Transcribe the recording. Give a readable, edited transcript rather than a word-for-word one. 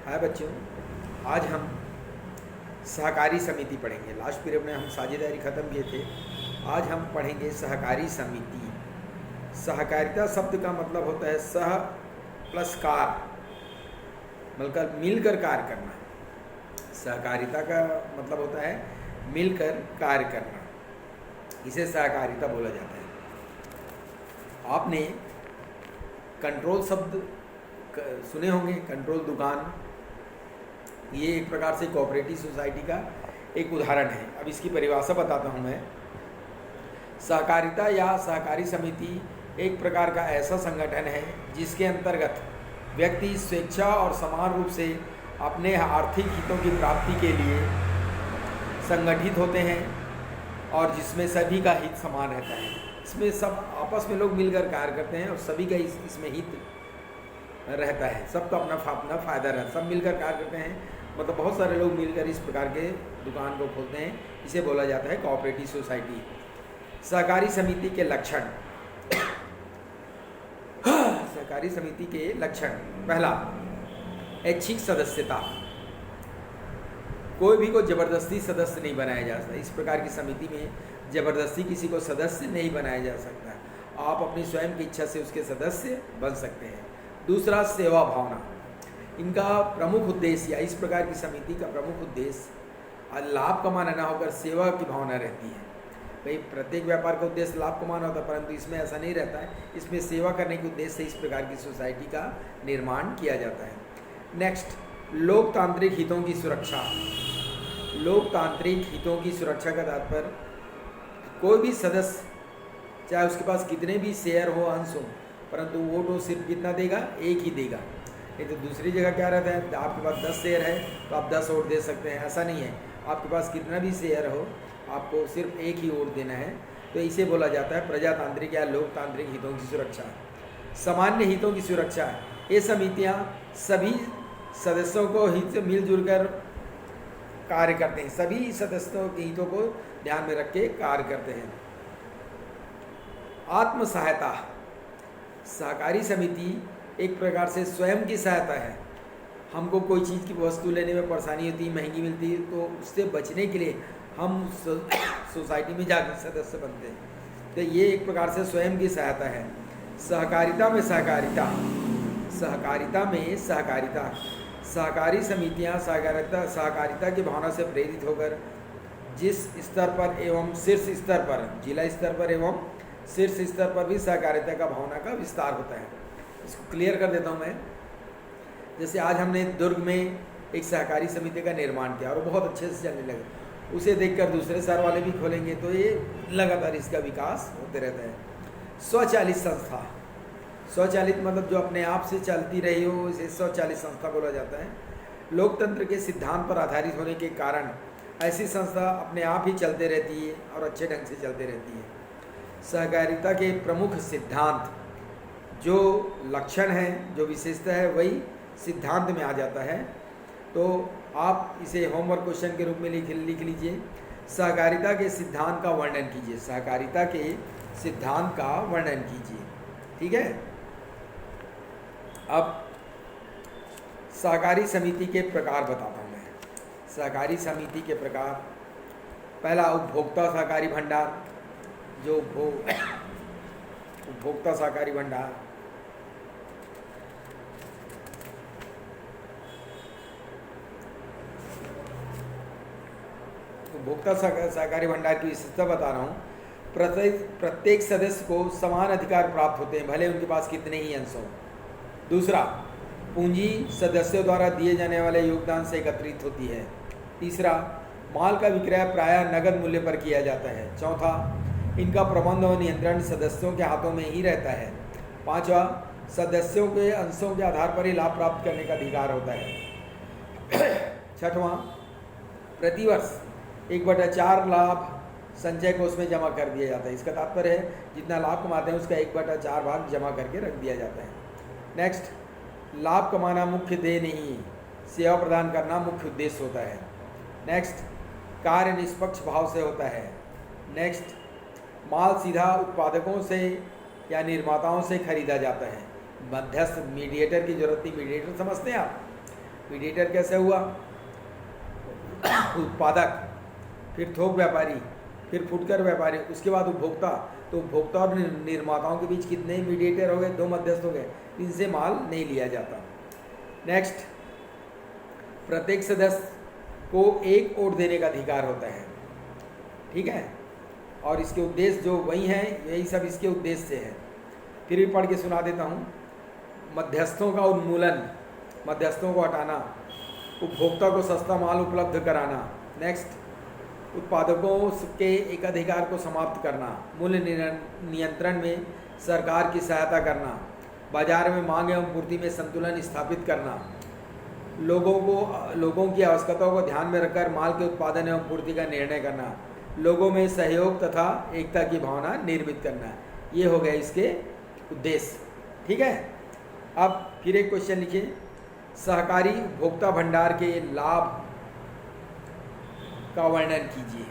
हाय बच्चों, आज हम सहकारी समिति पढ़ेंगे। लास्ट पीरियड में हम साझेदारी ख़त्म किए थे। आज हम पढ़ेंगे सहकारी समिति। सहकारिता शब्द का मतलब होता है सह प्लस कार, मतलब मिलकर कार्य करना। सहकारिता का मतलब होता है मिलकर कार्य करना, इसे सहकारिता बोला जाता है। आपने कंट्रोल शब्द सुने होंगे। कंट्रोल दुकान, ये एक प्रकार से कोऑपरेटिव सोसाइटी का एक उदाहरण है। अब इसकी परिभाषा बताता हूँ मैं। सहकारिता या सहकारी समिति एक प्रकार का ऐसा संगठन है जिसके अंतर्गत व्यक्ति स्वेच्छा और समान रूप से अपने आर्थिक हितों की प्राप्ति के लिए संगठित होते हैं और जिसमें सभी का हित समान रहता है। इसमें सब आपस में लोग मिलकर कार्य करते हैं और सभी का इसमें हित रहता है। सबका अपना फ़ायदा रहता है, सब मिलकर कार्य करते हैं। मतलब बहुत सारे लोग मिलकर इस प्रकार के दुकान को खोलते हैं। इसे बोला जाता है कोऑपरेटिव सोसाइटी। सहकारी समिति के लक्षण। सहकारी समिति के लक्षण, पहला, ऐच्छिक सदस्यता। कोई भी को जबरदस्ती सदस्य नहीं बनाया जा सकता। इस प्रकार की समिति में जबरदस्ती किसी को सदस्य नहीं बनाया जा सकता। आप अपनी स्वयं की इच्छा से उसके सदस्य बन सकते हैं। दूसरा, सेवा भावना। इनका प्रमुख उद्देश्य या इस प्रकार की समिति का प्रमुख उद्देश्य लाभ कमाना ना होकर सेवा की भावना रहती है। भाई प्रत्येक व्यापार का उद्देश्य लाभ कमाना होता है, परंतु इसमें ऐसा नहीं रहता है। इसमें सेवा करने के उद्देश्य से इस प्रकार की सोसाइटी का निर्माण किया जाता है। नेक्स्ट, लोकतांत्रिक हितों की सुरक्षा। लोकतांत्रिक हितों की सुरक्षा का तात्पर्य कोई भी सदस्य, चाहे उसके पास कितने भी शेयर हो, अंश हो, परंतु वोट वो सिर्फ कितना देगा, एक ही देगा। नहीं तो दूसरी जगह क्या रहता है, आपके पास 10 शेयर है तो आप 10 वोट दे सकते हैं। ऐसा नहीं है, आपके पास कितना भी शेयर हो, आपको सिर्फ एक ही वोट देना है। तो इसे बोला जाता है प्रजातांत्रिक या लोकतांत्रिक हितों की सुरक्षा। सामान्य हितों की सुरक्षा, ये समितियाँ सभी सदस्यों को हित से मिलजुल कर कार्य करते हैं। सभी सदस्यों के हितों को ध्यान में रख के कार्य करते हैं। आत्म सहायता। सहकारी समिति एक प्रकार से स्वयं की सहायता है। हमको कोई चीज़ की वस्तु लेने में परेशानी होती है, महंगी मिलती है, तो उससे बचने के लिए हम सोसाइटी में जाकर सदस्य बनते हैं। तो ये एक प्रकार से स्वयं की सहायता है। सहकारिता में सहकारिता। सहकारिता में सहकारिता। सहकारी समितियाँ सहकारिता की भावना से प्रेरित होकर जिस स्तर पर एवं शीर्ष स्तर पर, जिला स्तर पर एवं शीर्ष स्तर पर भी सहकारिता का भावना का विस्तार होता है। इसको क्लियर कर देता हूँ मैं। जैसे आज हमने दुर्ग में एक सहकारी समिति का निर्माण किया और वो बहुत अच्छे से चलने लगा। उसे देखकर दूसरे शहर वाले भी खोलेंगे, तो ये लगातार इसका विकास होते रहता है। स्वचालित संस्था। स्वचालित मतलब जो अपने आप से चलती रही हो, इसे स्वचालित संस्था बोला जाता है। लोकतंत्र के सिद्धांत पर आधारित होने के कारण ऐसी संस्था अपने आप ही चलते रहती है और अच्छे ढंग से चलते रहती है। सहकारिता के प्रमुख सिद्धांत, जो लक्षण है, जो विशेषता है, वही सिद्धांत में आ जाता है। तो आप इसे होमवर्क क्वेश्चन के रूप में लिख लीजिए। सहकारिता के सिद्धांत का वर्णन कीजिए। सहकारिता के सिद्धांत का वर्णन कीजिए, ठीक है। अब सहकारी समिति के प्रकार बताता हूँ मैं। सहकारी समिति के प्रकार, पहला, उपभोक्ता सहकारी भंडार। जो उपभोक्ता सहकारी भंडार, उपभोक्ता सहकारी भंडार की विशेषता बता रहा हूँ। प्रत्येक सदस्य को समान अधिकार प्राप्त होते हैं, भले उनके पास कितने ही अंश हों। दूसरा, पूंजी सदस्यों द्वारा दिए जाने वाले योगदान से एकत्रित होती है। तीसरा, माल का विक्रय प्रायः नगद मूल्य पर किया जाता है। चौथा, इनका प्रबंध और नियंत्रण सदस्यों के हाथों में ही रहता है। पांचवा, सदस्यों के अंशों के आधार पर ही लाभ प्राप्त करने का अधिकार होता है। छठवां, प्रतिवर्ष 1/4 लाभ संचय कोष में जमा कर दिया जाता है। इसका तात्पर्य है जितना लाभ कमाते हैं उसका 1/4 भाग जमा करके रख दिया जाता है। नेक्स्ट, लाभ कमाना मुख्य ध्येय नहीं, सेवा प्रदान करना मुख्य उद्देश्य होता है। नेक्स्ट, कार्य निष्पक्ष भाव से होता है। नेक्स्ट, माल सीधा उत्पादकों से या निर्माताओं से खरीदा जाता है। मध्यस्थ मीडिएटर की जरूरत नहीं, मीडिएटर समझते हैं आप। मीडिएटर कैसे हुआ? उत्पादक, फिर थोक व्यापारी, फिर फुटकर व्यापारी, उसके बाद उपभोक्ता। तो उपभोक्ता और निर्माताओं के बीच कितने मीडिएटर हो गए? 2 मध्यस्थ हो गए, इनसे माल नहीं लिया जाता। नेक्स्ट, प्रत्येक सदस्य को एक वोट देने का अधिकार होता है, ठीक है, और इसके उद्देश्य जो वही हैं, यही सब इसके उद्देश्य है। फिर भी पढ़ के सुना देता हूँ। मध्यस्थों का उन्मूलन, मध्यस्थों को हटाना, उपभोक्ता को सस्ता माल उपलब्ध कराना। नेक्स्ट, उत्पादकों के एकाधिकार को समाप्त करना, मूल्य नियंत्रण में सरकार की सहायता करना, बाजार में मांग एवं पूर्ति में संतुलन स्थापित करना, लोगों की आवश्यकताओं को ध्यान में रखकर माल के उत्पादन एवं पूर्ति का निर्णय करना, लोगों में सहयोग तथा एकता की भावना निर्मित करना। ये हो गए इसके उद्देश्य, ठीक है। अब फिर एक क्वेश्चन लिखिए, सहकारी उपभोक्ता भंडार के लाभ का वर्णन कीजिए।